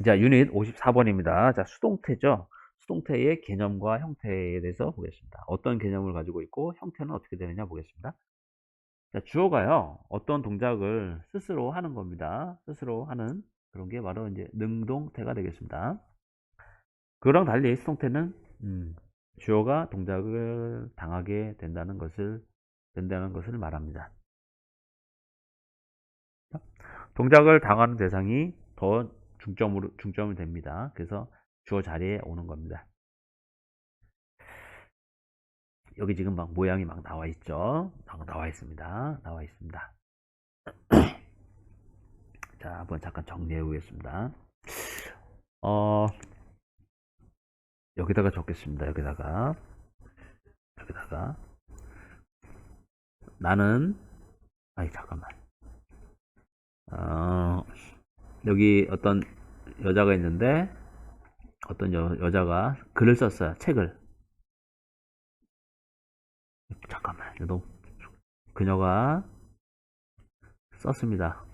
자, 유닛 54번입니다. 자, 수동태죠. 수동태의 개념과 형태에 대해서 보겠습니다. 어떤 개념을 가지고 있고 형태는 어떻게 되느냐 보겠습니다. 자, 주어가요. 어떤 동작을 스스로 하는 겁니다. 스스로 하는 그런 게 바로 이제 능동태가 되겠습니다. 그거랑 달리 수동태는 주어가 동작을 당하게 된다는 것을 말합니다. 동작을 당하는 대상이 더 중점이 됩니다. 그래서 주어 자리에 오는 겁니다. 여기 지금 막 모양이 막 나와 있죠. 나와 있습니다. 나와 있습니다. 자, 한번 잠깐 정리해 보겠습니다. 여기다가 적겠습니다. 여기다가 나는 잠깐만. 여기 어떤 여자가 있는데 어떤 여자가 글을 썼어요. 책을. 잠깐만. 그녀가 썼습니다.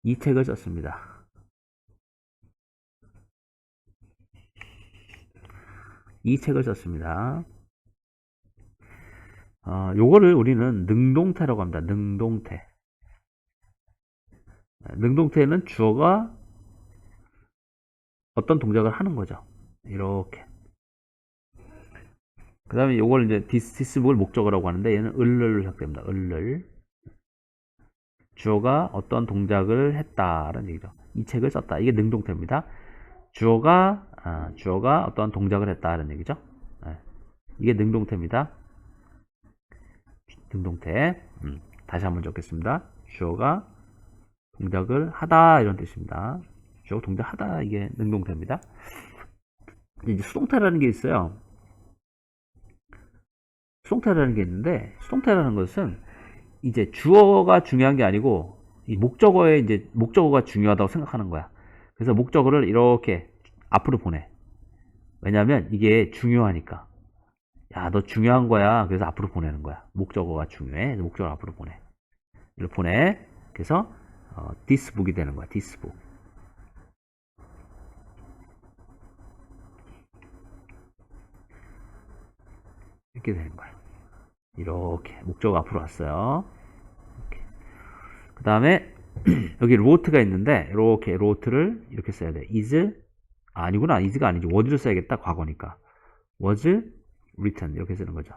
이 책을 썼습니다. 이 책을 썼습니다. 요거를 우리는 능동태라고 합니다. 능동태. 능동태는 주어가 어떤 동작을 하는 거죠. 이렇게. 그 다음에 요걸 이제 디스북을 목적어라고 하는데 얘는 을를로 시작됩니다. 을를. 주어가 어떤 동작을 했다라는 얘기죠. 이 책을 썼다. 이게 능동태입니다. 주어가 어떤 동작을 했다라는 얘기죠. 이게 능동태입니다. 능동태. 다시 한번 적겠습니다. 주어가 동작을 하다 이런 뜻입니다. 주어 동작하다 이게 능동태입니다. 이제 수동태라는 게 있어요. 수동태라는 게 있는데 수동태라는 것은 이제 주어가 중요한 게 아니고 이 목적어에 이제 목적어가 중요하다고 생각하는 거야. 그래서 목적어를 이렇게 앞으로 보내. 왜냐면 이게 중요하니까. 야, 너 중요한 거야. 그래서 앞으로 보내는 거야. 목적어가 중요해. 목적어를 앞으로 보내. 이렇게 보내. 그래서 this book이 되는 거야. this book. 이렇게 되는 거야. 이렇게 목적어 앞으로 왔어요. 그 다음에 여기 로트가 있는데 이렇게 로트를 이렇게 써야 돼. is 아니구나. is가 아니지. was를 써야겠다. 과거니까. was written 이렇게 쓰는 거죠.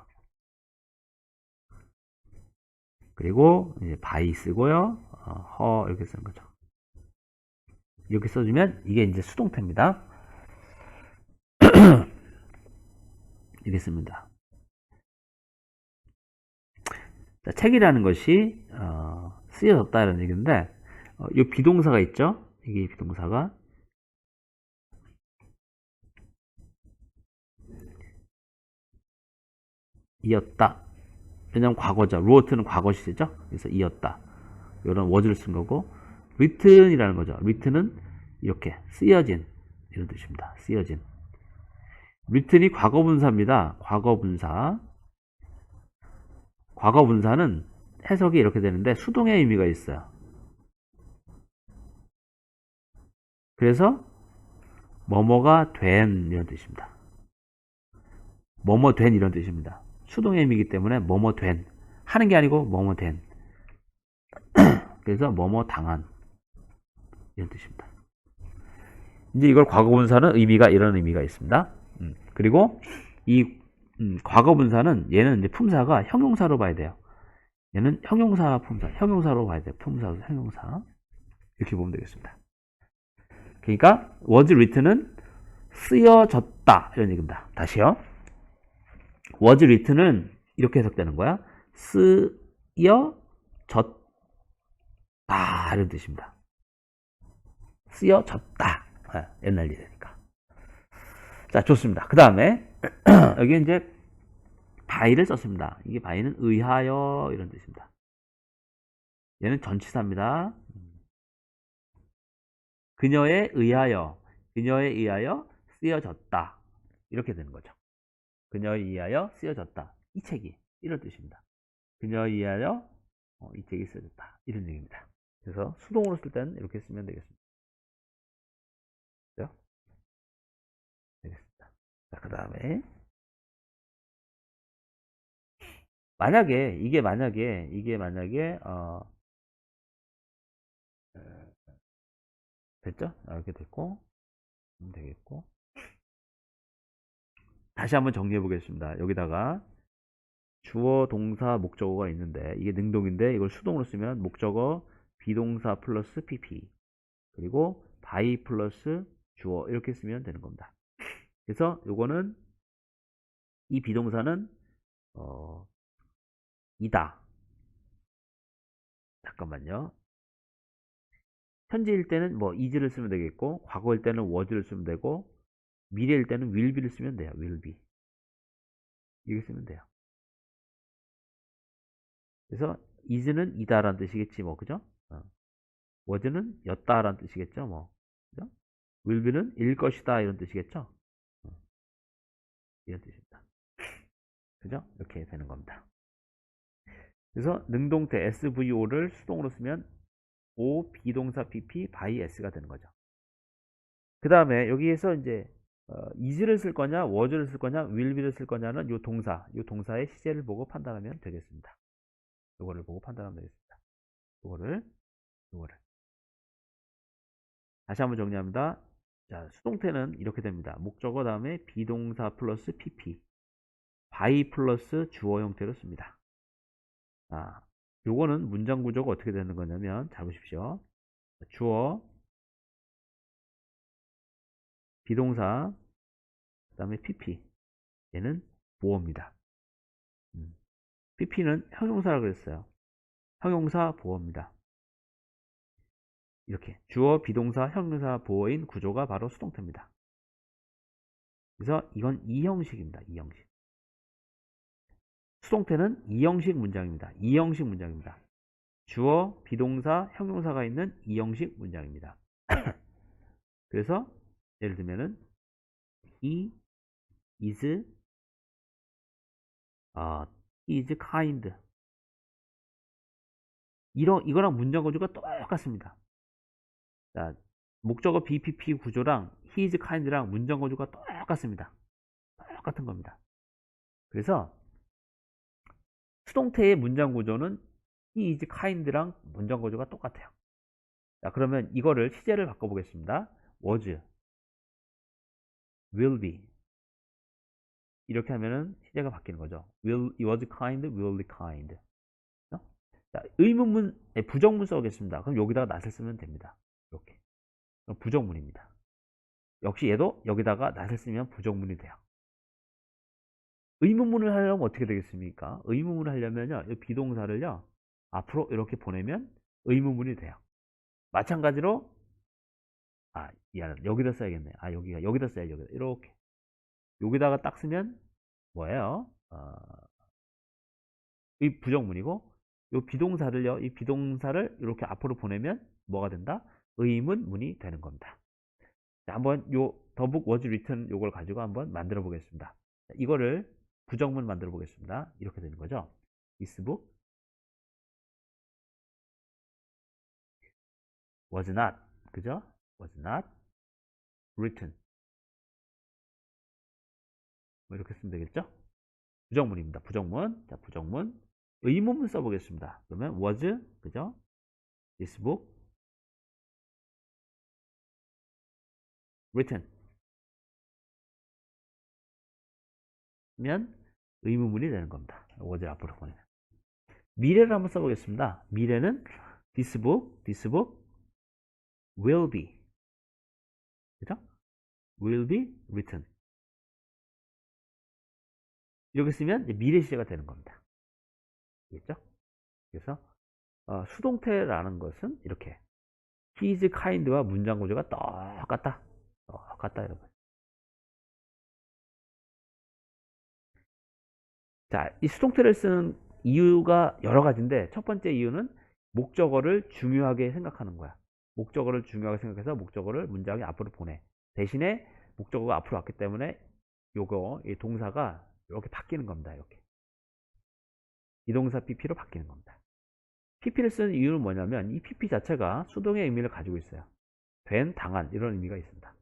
그리고 이제 by 쓰고요. her 이렇게 쓰는 거죠. 이렇게 써주면 이게 이제 수동태입니다. 이렇게 씁니다. 자, 책이라는 것이 쓰여졌다는 얘기인데 이 비동사가 있죠. 이게 비동사가 이었다. 왜냐면 과거죠. wrote는 과거 시제죠. 그래서 이었다. 이런 was를 쓴 거고 written이라는 거죠. written은 이렇게 쓰여진 이런 뜻입니다. 쓰여진. written이 과거분사입니다. 과거분사. 과거분사는 해석이 이렇게 되는데 수동의 의미가 있어요. 그래서 뭐뭐가 된 이런 뜻입니다. 뭐뭐 된 이런 뜻입니다. 수동의 의미이기 때문에 뭐뭐 된 하는 게 아니고 뭐뭐 된. 그래서 뭐뭐 당한 이런 뜻입니다. 이제 이걸 과거분사는 의미가 이런 의미가 있습니다. 그리고 이 과거분사는 얘는 이제 품사가 형용사로 봐야 돼요. 얘는 형용사 품사, 형용사로 봐야 돼요. 품사, 형용사 이렇게 보면 되겠습니다. 그러니까 was written은 쓰여졌다 이런 얘기입니다. 다시요. was written은 이렇게 해석되는 거야. 쓰여졌다 이런 뜻입니다. 쓰여졌다. 옛날 일이니까. 자, 좋습니다. 그 다음에 여기 이제 by를 썼습니다. 이게 by는 의하여 이런 뜻입니다. 얘는 전치사입니다. 그녀에 의하여 쓰여졌다. 이렇게 되는 거죠. 그녀에 의하여 쓰여졌다. 이 책이 이런 뜻입니다. 그녀에 의하여 이 책이 쓰여졌다. 이런 얘기입니다. 그래서 수동으로 쓸 때는 이렇게 쓰면 되겠습니다. 그죠? 되겠습니다. 자, 그 다음에 이게 만약에 됐죠? 이렇게 됐고 되겠고, 다시 한번 정리해 보겠습니다. 여기다가 주어, 동사, 목적어가 있는데 이게 능동인데 이걸 수동으로 쓰면 목적어, 비동사 플러스 pp, 그리고 by 플러스 주어 이렇게 쓰면 되는 겁니다. 그래서 요거는 이 비동사는 어, 이다. 잠깐만요. 현재일 때는 뭐 is를 쓰면 되겠고, 과거일 때는 was를 쓰면 되고, 미래일 때는 will be를 쓰면 돼요. will be. 이렇게 쓰면 돼요. 그래서 is는 이다라는 뜻이겠지 뭐, 그죠? was는 였다라는 뜻이겠죠 뭐, 그죠? will be는 일 것이다 이런 뜻이겠죠? 이런 뜻입니다. 그죠? 이렇게 되는 겁니다. 그래서 능동태 SVO를 수동으로 쓰면 O 비동사 PP by S가 되는 거죠. 그 다음에 여기에서 이제 is를 쓸 거냐, was를 쓸 거냐, will be를 쓸 거냐는 요 동사의 시제를 보고 판단하면 되겠습니다. 요거를 보고 판단하면 되겠습니다. 요거를 다시 한번 정리합니다. 자, 수동태는 이렇게 됩니다. 목적어 다음에 비동사 플러스 pp, by 플러스 주어 형태로 씁니다. 요거는 문장 구조가 어떻게 되는 거냐면, 잘 보십시오. 주어, 비동사, 그 다음에 pp. 얘는 보어입니다. pp는 형용사라고 그랬어요. 형용사 보어입니다. 이렇게 주어, 비동사, 형용사 보어인 구조가 바로 수동태입니다. 그래서 이건 이형식입니다. 이형식. 수동태는 이형식 문장입니다. 이형식 문장입니다. 주어, 비동사, 형용사가 있는 이형식 문장입니다. 그래서 예를 들면은 he is kind. 이거랑 문장 구조가 똑같습니다. 자, 목적어 BPP 구조랑 he is kind랑 문장 구조가 똑같습니다. 똑같은 겁니다. 그래서 수동태의 문장 구조는 he is kind랑 문장 구조가 똑같아요. 자, 그러면 이거를 시제를 바꿔보겠습니다. was, will be. 이렇게 하면은 시제가 바뀌는 거죠. was kind, will be kind. 자, 의문문, 부정문 써보겠습니다. 그럼 여기다가 not을 쓰면 됩니다. 이렇게. 그럼 부정문입니다. 역시 얘도 여기다가 not을 쓰면 부정문이 돼요. 의문문을 하려면 어떻게 되겠습니까? 의문문을 하려면요, 이 비동사를요, 앞으로 이렇게 보내면 의문문이 돼요. 마찬가지로, 미안해. 여기다 써야겠네. 여기다 써야지, 여기다. 이렇게. 여기다가 딱 쓰면 뭐예요? 이 부정문이고, 이 비동사를 이렇게 앞으로 보내면 뭐가 된다? 의문문이 되는 겁니다. 자, 한번 the book was written 요걸 가지고 한번 만들어 보겠습니다. 자, 이거를 부정문 만들어 보겠습니다. 이렇게 되는 거죠. This book was not, 그죠? was not written. 뭐 이렇게 쓰면 되겠죠? 부정문입니다. 부정문. 자, 부정문. 의문문 써보겠습니다. 그러면 was, 그죠? This book written. 면 의문문이 되는 겁니다. was를 앞으로 보내면. 미래를 한번 써보겠습니다. 미래는 this book will be, 그죠? will be written. 이렇게 쓰면 미래 시제가 되는 겁니다. 알겠죠? 그래서 수동태라는 것은 이렇게 he is kind와 문장 구조가 똑같다. 여러분. 자, 이 수동태를 쓰는 이유가 여러 가지인데, 첫 번째 이유는 목적어를 중요하게 생각하는 거야. 목적어를 중요하게 생각해서 목적어를 문장의 앞으로 보내. 대신에 목적어가 앞으로 왔기 때문에 이 동사가 이렇게 바뀌는 겁니다. 이렇게. 비동사 PP로 바뀌는 겁니다. pp를 쓰는 이유는 뭐냐면 이 pp 자체가 수동의 의미를 가지고 있어요. 된, 당한 이런 의미가 있습니다.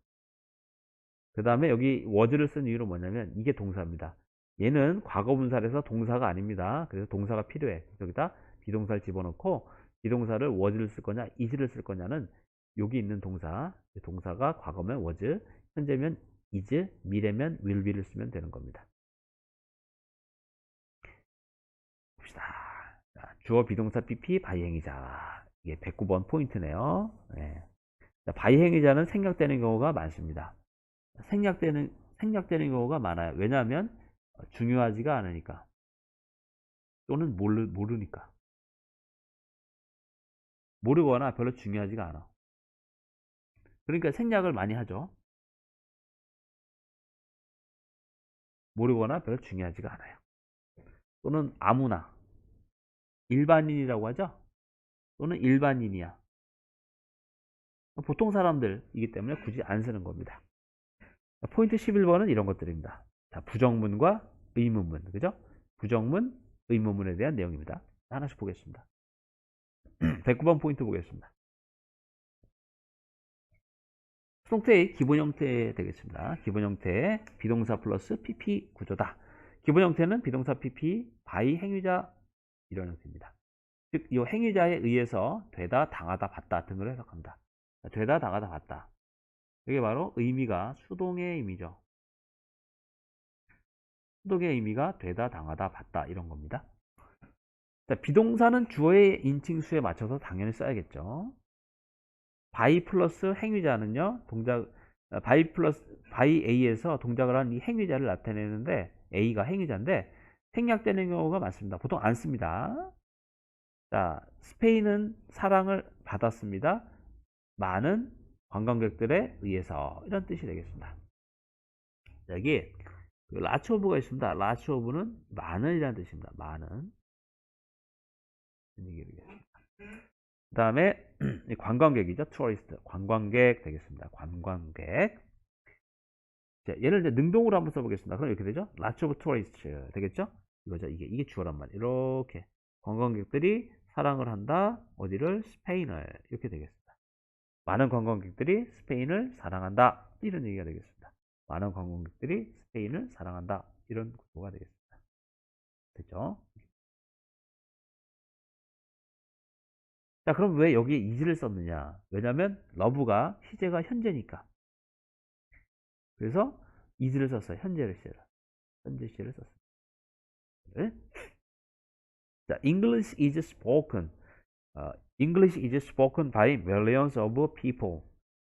그 다음에 여기 was를 쓴 이유는 뭐냐면 이게 동사입니다. 얘는 과거분사에서 동사가 아닙니다. 그래서 동사가 필요해. 여기다 비동사를 집어넣고 비동사를 was를 쓸 거냐 is를 쓸 거냐는 여기 있는 동사가 과거면 was, 현재면 is, 미래면 will be를 쓰면 되는 겁니다. 봅시다. 자, 주어 비동사 pp 바이행위자. 이게 109번 포인트네요. 네. 자, 바이행위자는 생략되는 경우가 많습니다. 생략되는 경우가 많아요. 왜냐하면 중요하지가 않으니까 또는 모르니까 모르거나 별로 중요하지가 않아. 그러니까 생략을 많이 하죠. 모르거나 별로 중요하지가 않아요. 또는 아무나 일반인이라고 하죠. 또는 일반인이야. 보통 사람들이기 때문에 굳이 안 쓰는 겁니다. 포인트 11번은 이런 것들입니다. 자, 부정문과 의문문, 그죠? 부정문, 의문문에 대한 내용입니다. 하나씩 보겠습니다. 109번 포인트 보겠습니다. 수동태의 기본 형태 되겠습니다. 기본 형태 비동사 플러스 pp 구조다. 기본 형태는 비동사 pp by 행위자 이런 형태입니다. 즉, 이 행위자에 의해서 되다, 당하다, 받다 등을 해석합니다. 되다, 당하다, 받다. 이게 바로 의미가 수동의 의미죠. 수동의 의미가 되다, 당하다, 받다 이런 겁니다. 자, 비동사는 주어의 인칭수에 맞춰서 당연히 써야겠죠. by 플러스 행위자는요, by A에서 동작을 한 이 행위자를 나타내는데, A가 행위자인데, 생략되는 경우가 많습니다. 보통 안 씁니다. 자, 스페인은 사랑을 받았습니다. 많은 관광객들에 의해서 이런 뜻이 되겠습니다. 여기 라츠 오브가 있습니다. 라츠 오브는 많은이라는 뜻입니다. 많은. 그 다음에 관광객이죠. 투어리스트. 관광객 되겠습니다. 관광객. 자, 얘를 이제 능동으로 한번 써보겠습니다. 그럼 이렇게 되죠. Lots of tourists 되겠죠? 이거죠. 이게 주어란 말이에요. 이렇게 관광객들이 사랑을 한다. 어디를? 스페인을. 이렇게 되겠습니다. 많은 관광객들이 스페인을 사랑한다. 이런 얘기가 되겠습니다. 많은 관광객들이 스페인을 사랑한다. 이런 구조가 되겠습니다. 됐죠? 자, 그럼 왜 여기에 is를 썼느냐? 왜냐면 love가 시제가 현재니까. 그래서 is를 썼어요. 현재 시제를 썼어요. 네? 자, English is spoken. English is spoken by millions of people.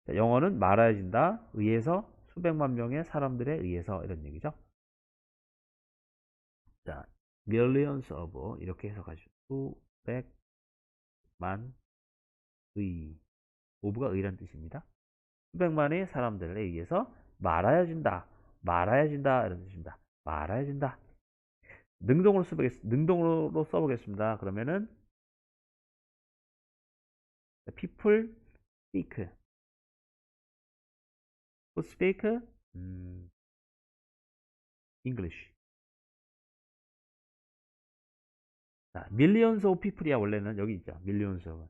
자, 영어는 말해진다. 의해서 수백만 명의 사람들에 의해서 이런 얘기죠. 자, millions of 이렇게 해석하시고 수백만 의 of가 의란 뜻입니다. 수백만의 사람들에 의해서 말해진다. 말해진다 이런 뜻입니다. 말해진다. 능동으로 써보겠습니다. 그러면은 people speak. Who speak? English. 자, millions of people이야 원래는 여기 있죠. millions of.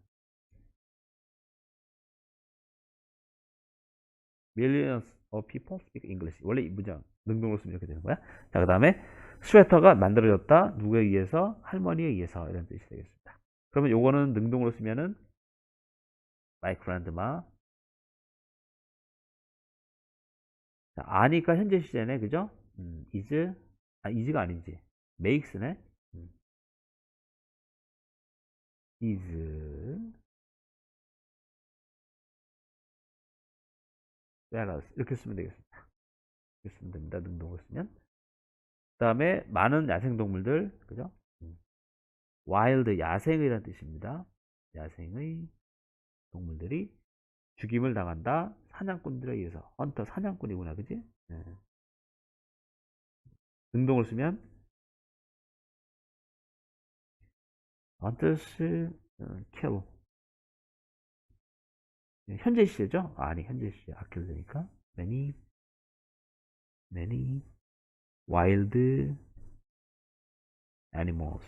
millions of people speak English. 원래 이 문장 능동으로 쓰면 이렇게 되는 거야. 자, 그 다음에 스웨터가 만들어졌다. 누구에 의해서? 할머니에 의해서 이런 뜻이 되겠습니다. 그러면 요거는 능동으로 쓰면은 my grandma. 자, 아니까 현재 시제네, 그죠? is가 아니지. makes네. is jealous 이렇게 쓰면 되겠습니다. 이렇게 쓰면 됩니다. 능동으로 쓰면. 그 다음에 많은 야생동물들, 그죠? wild 야생이라는 뜻입니다. 야생의 동물들이 죽임을 당한다. 사냥꾼들에 의해서. 헌터 사냥꾼이구나, 그지? 네. 능동을 쓰면 hunters kill. 현재 시제죠? 아니 현재 시제 아껴도 되니까 many wild animals.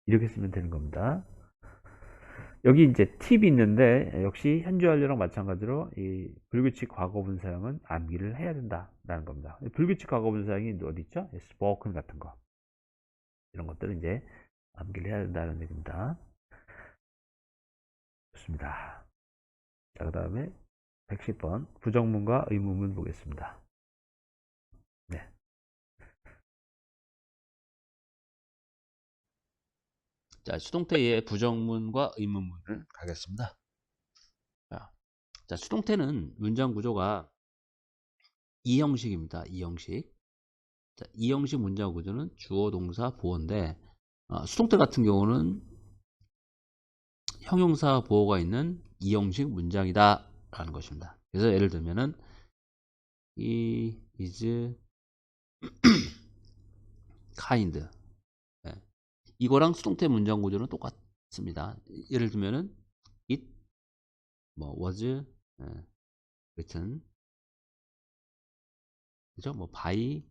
이렇게 쓰면 되는 겁니다. 여기 이제 팁이 있는데 역시 현재 완료랑 마찬가지로 이 불규칙 과거분 사용은 암기를 해야 된다라는 겁니다. 불규칙 과거분 사용이 어디 있죠? spoken 같은 거 이런 것들은 이제 암기를 해야 된다는 얘기입니다. 좋습니다. 자, 그 다음에 110번 부정문과 의문문 보겠습니다. 네. 자, 수동태의 부정문과 의문문을 가겠습니다. 자, 수동태는 문장 구조가 이 형식입니다. 이 형식. 자, 이 형식 문장 구조는 주어, 동사, 보어인데 수동태 같은 경우는 형용사, 보어가 있는 이 형식 문장이다 라는 것입니다. 그래서 예를 들면은 he is kind. 예. 이거랑 수동태 문장 구조는 똑같습니다. 예를 들면은 it was written, 그죠? 뭐 by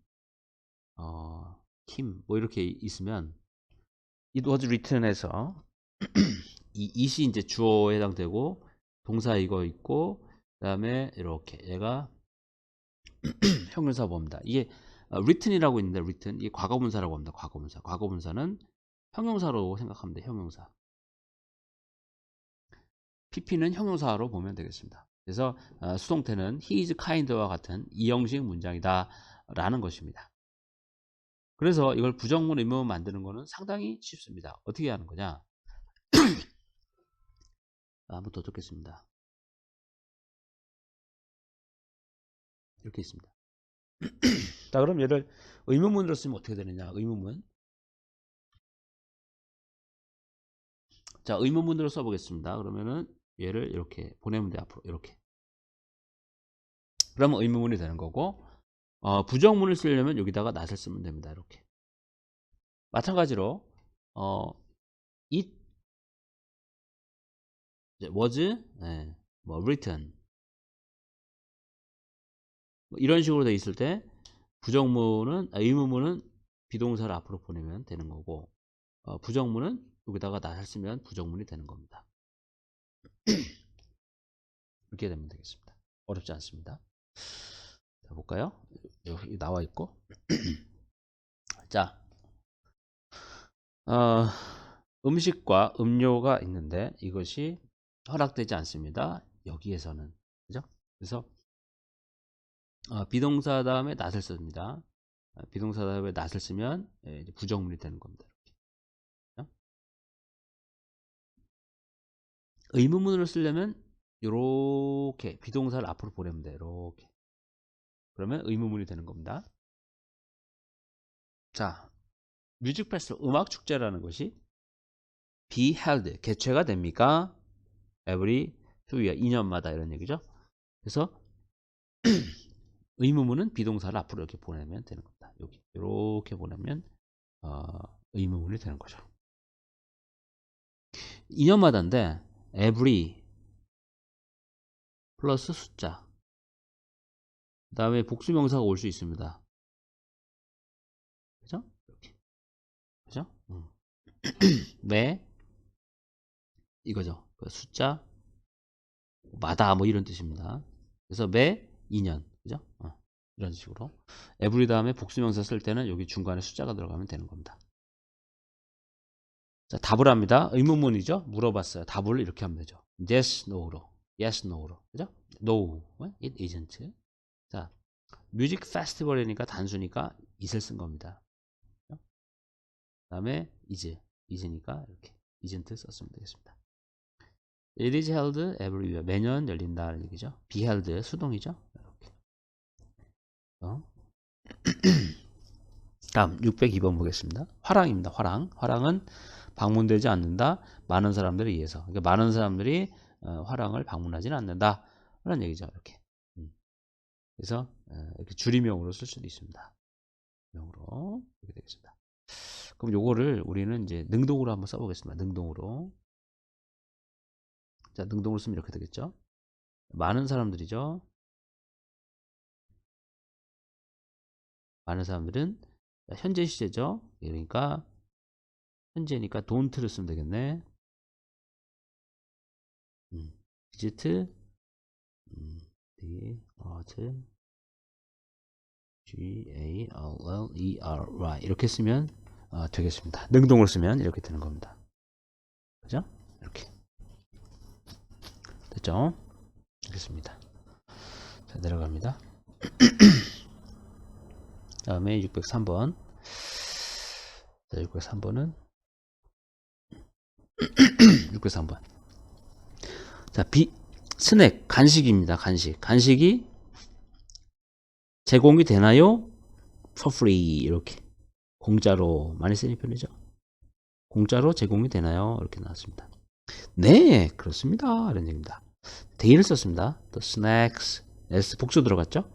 him 뭐 이렇게 있으면 it was written에서 이 it이 이제 주어에 해당되고 동사 이거 있고 그다음에 이렇게 얘가 형용사 보입니다. 이게 written이라고 있는데 written 이게 과거분사라고 합니다. 과거분사. 과거분사는 형용사로 생각하면 돼요. 형용사. pp는 형용사로 보면 되겠습니다. 그래서 수동태는 he is kind와 같은 이 형식 문장이다 라는 것입니다. 그래서 이걸 부정문 의문문 만드는 거는 상당히 쉽습니다. 어떻게 하는 거냐? 한번 더 적겠습니다. 이렇게 있습니다. 자, 그럼 얘를 의문문으로 쓰면 어떻게 되느냐? 의문문. 자, 의문문으로 써보겠습니다. 그러면은 얘를 이렇게 보내면 돼. 앞으로 이렇게. 그러면 의문문이 되는 거고 부정문을 쓰려면 여기다가 not을 쓰면 됩니다. 이렇게. 마찬가지로 it was 뭐 written 뭐 이런 식으로 돼 있을 때 부정문은 의문문은 비동사를 앞으로 보내면 되는 거고 부정문은 여기다가 not을 쓰면 부정문이 되는 겁니다. 이렇게 되면 되겠습니다. 어렵지 않습니다. 자, 볼까요? 여기 나와 있고 자 음식과 음료가 있는데 이것이 허락되지 않습니다. 여기에서는 그죠? 그래서 비동사 다음에 not을 씁니다. 비동사 다음에 not을 쓰면 이제 부정문이 되는 겁니다. 이렇게. 의문문으로 쓰려면 이렇게 비동사를 앞으로 보내면 돼요. 이렇게. 그러면 의문문이 되는 겁니다. 자, 뮤직 페스티벌 음악 축제라는 것이 be held 개최가 됩니까? every 2year 2년마다 이런 얘기죠. 그래서 의문문은 비동사를 앞으로 이렇게 보내면 되는 겁니다. 여기 이렇게 보내면 의문문이 되는 거죠. 2년마다인데 every 플러스 숫자 그 다음에 복수명사가 올 수 있습니다. 그죠? 이렇게. 그죠? 매 이거죠. 그 숫자 마다 뭐 이런 뜻입니다. 그래서 매 2년 그죠? 이런 식으로 every 다음에 복수명사 쓸 때는 여기 중간에 숫자가 들어가면 되는 겁니다. 자, 답을 합니다. 의문문이죠. 물어봤어요. 답을 이렇게 하면 되죠. yes, no로. yes, no로. 그죠? no, it isn't. 자, 뮤직 페스티벌이니까 단수니까 it을 쓴 겁니다. 그 다음에 is니까 이렇게 isn't 썼으면 되겠습니다. It is held every year. 매년 열린다는 얘기죠. be held 수동이죠. 이렇게. 다음 602번 보겠습니다. 화랑입니다. 화랑. 화랑은 방문되지 않는다. 많은 사람들에 의해서. 그러니까 많은 사람들이 화랑을 방문하지는 않는다. 그런 얘기죠. 이렇게. 그래서 이렇게 줄임명으로 쓸 수도 있습니다. 명으로 이렇게 되겠습니다. 그럼 요거를 우리는 이제 능동으로 한번 써보겠습니다. 능동으로. 자, 능동으로 쓰면 이렇게 되겠죠. 많은 사람들이죠. 많은 사람들은 현재 시제죠. 그러니까 현재니까 don't를 쓰면 되겠네. visit, the Gallery 이렇게 쓰면 되겠습니다. 능동을 쓰면 이렇게 되는 겁니다. 그죠? 이렇게 됐죠? 알겠습니다. 자, 내려갑니다. 다음에 603번. 자, 603번은 603번. 자, 스낵, 간식입니다. 간식이 제공이 되나요? For free. 이렇게. 공짜로. 많이 쓰는 편이죠. 공짜로 제공이 되나요? 이렇게 나왔습니다. 네, 그렇습니다. 이런 얘기입니다. they를 썼습니다. The snacks. S 복수 들어갔죠?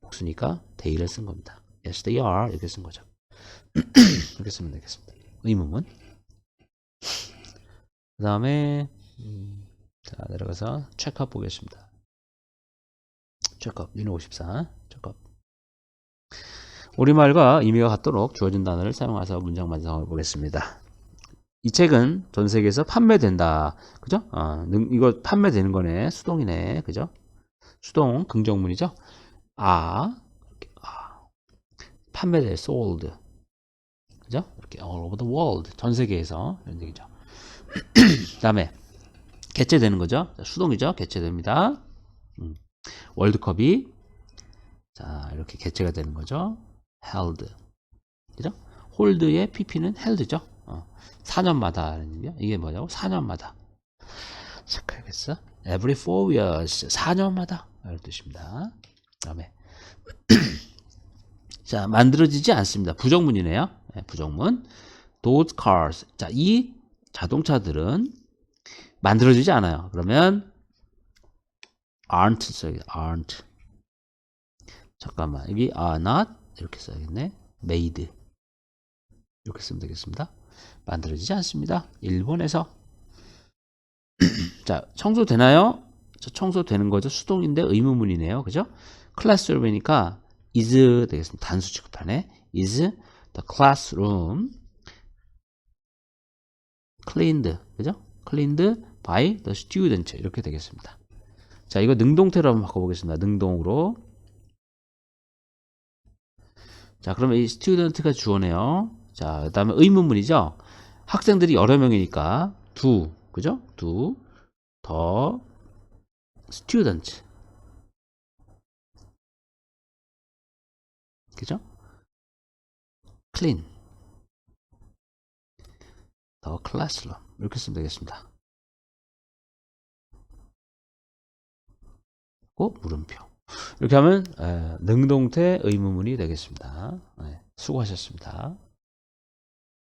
복수니까 they를 쓴 겁니다. Yes, they are. 이렇게 쓴 거죠. 이렇게 쓰면 되겠습니다. 의문문. 그 다음에, 자, 내려가서 체크업 보겠습니다. 체크업, 유닛 54. 체크업. 우리말과 의미가 같도록 주어진 단어를 사용해서 문장 완성해 보겠습니다. 이 책은 전 세계에서 판매된다. 그죠? 이거 판매되는 거네. 수동이네. 그죠? 수동, 긍정문이죠? 판매돼, sold. 그죠? 이렇게 all over the world. 전 세계에서. 이런 얘기죠. 그 다음에, 개최되는 거죠? 수동이죠? 개최됩니다. 월드컵이, 자, 이렇게 개최가 되는 거죠. held. 그죠? hold의 pp는 held죠? 4년마다. 이게 뭐냐고? 4년마다. 체크해야겠어? Every 4 years. 4년마다. 이런 뜻입니다. 그 다음에. 자, 만들어지지 않습니다. 부정문이네요. 네, 부정문. Those cars. 자, 이 자동차들은 만들어지지 않아요. 그러면 aren't 써야겠네. aren't. 잠깐만. 여기 are not 이렇게 써야겠네. made. 이렇게 쓰면 되겠습니다. 만들어지지 않습니다. 일본에서. 자, 청소되나요? 청소되는 거죠. 수동인데 의문문이네요. 그죠? 클래스룸이니까 is 되겠습니다. 단수 취급하네. is the classroom cleaned. 그죠? cleaned by the student. 이렇게 되겠습니다. 자, 이거 능동태로 한번 바꿔보겠습니다. 능동으로. 자, 그러면 이 student가 주어네요. 자, 그 다음에 의문문이죠. 학생들이 여러 명이니까 그죠? the student. 그죠? clean the classroom. 이렇게 쓰면 되겠습니다. 물음표. 이렇게 하면 능동태 의문문이 되겠습니다. 네, 수고하셨습니다.